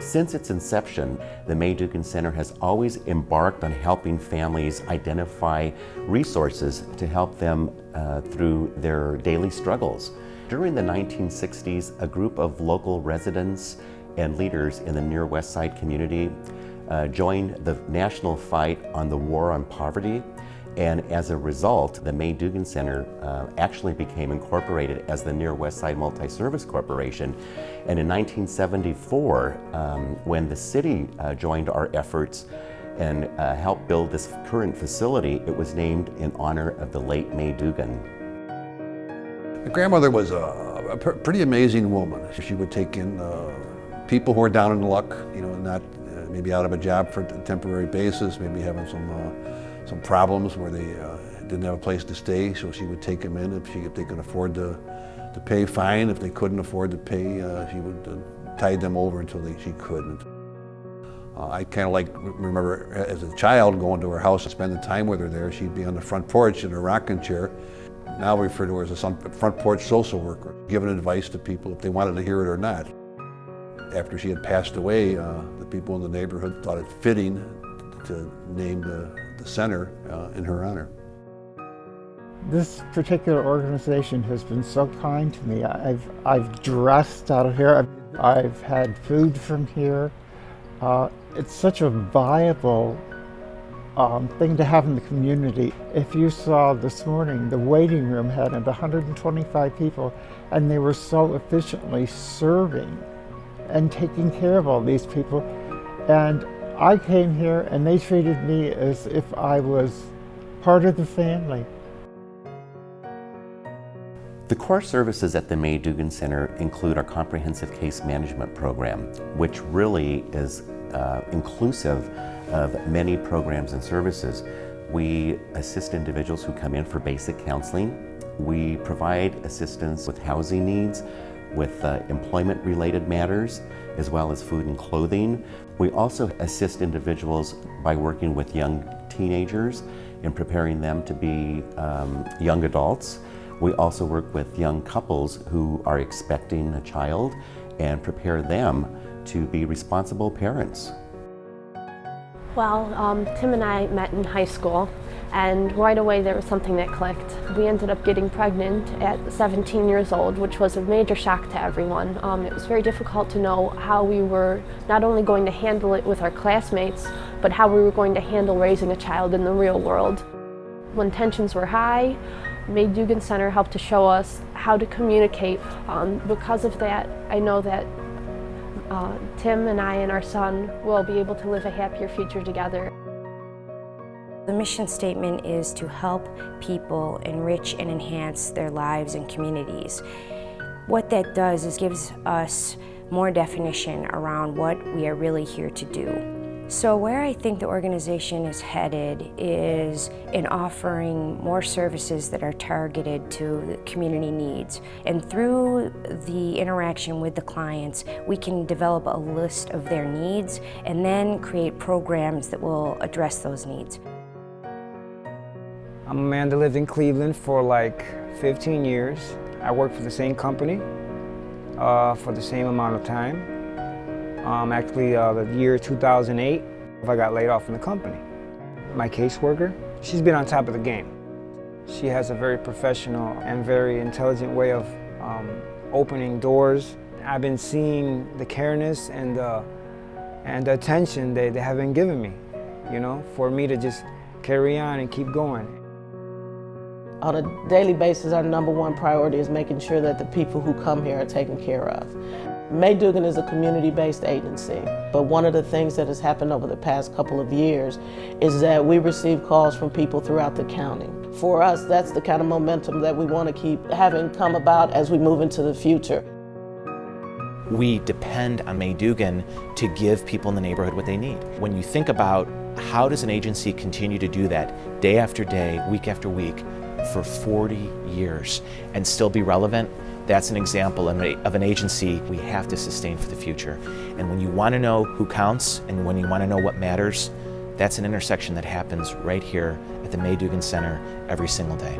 Since its inception, the May Dugan Center has always embarked on helping families identify resources to help them through their daily struggles. During the 1960s, a group of local residents and leaders in the Near West Side community joined the national fight on the war on poverty. And as a result, the May Dugan Center actually became incorporated as the Near West Side Multi-Service Corporation. And in 1974, when the city joined our efforts and helped build this current facility, it was named in honor of the late May Dugan. My grandmother was a pretty amazing woman. She would take in people who were down in luck, not maybe out of a job for a temporary basis, maybe having some problems where they didn't have a place to stay, so she would take them in if they could afford to pay, fine. If they couldn't afford to pay, she would tide them over until she could. I kind of remember as a child going to her house and spending time with her there. She'd be on the front porch in a rocking chair. Now we refer to her as a front porch social worker, giving advice to people if they wanted to hear it or not. After she had passed away, the people in the neighborhood thought it fitting to name the center in her honor. This particular organization has been so kind to me. I've dressed out of here. I've had food from here. It's such a viable thing to have in the community. If you saw this morning, the waiting room had 125 people, and they were so efficiently serving and taking care of all these people. And I came here and they treated me as if I was part of the family. The core services at the May Dugan Center include our comprehensive case management program, which really is inclusive of many programs and services. We assist individuals who come in for basic counseling. We provide assistance with housing needs, with employment-related matters, as well as food and clothing. We also assist individuals by working with young teenagers and preparing them to be young adults. We also work with young couples who are expecting a child and prepare them to be responsible parents. Well, Tim and I met in high school, and right away there was something that clicked. We ended up getting pregnant at 17 years old, which was a major shock to everyone. It was very difficult to know how we were not only going to handle it with our classmates, but how we were going to handle raising a child in the real world. When tensions were high, May Dugan Center helped to show us how to communicate. Because of that, I know that Tim and I and our son will be able to live a happier future together. The mission statement is to help people enrich and enhance their lives and communities. What that does is gives us more definition around what we are really here to do. So where I think the organization is headed is in offering more services that are targeted to the community needs. And through the interaction with the clients, we can develop a list of their needs and then create programs that will address those needs. I'm a man that lived in Cleveland for like 15 years. I worked for the same company for the same amount of time. Actually, the year 2008, I got laid off from the company. My caseworker, she's been on top of the game. She has a very professional and very intelligent way of opening doors. I've been seeing the careness and the attention they have been giving me, for me to just carry on and keep going. On a daily basis, our number one priority is making sure that the people who come here are taken care of. May Dugan is a community-based agency, but one of the things that has happened over the past couple of years is that we receive calls from people throughout the county. For us, that's the kind of momentum that we want to keep having come about as we move into the future. We depend on May Dugan to give people in the neighborhood what they need. When you think about how does an agency continue to do that day after day, week after week, for 40 years and still be relevant, that's an example of an agency we have to sustain for the future. And when you want to know who counts and when you want to know what matters, that's an intersection that happens right here at the May Dugan Center every single day.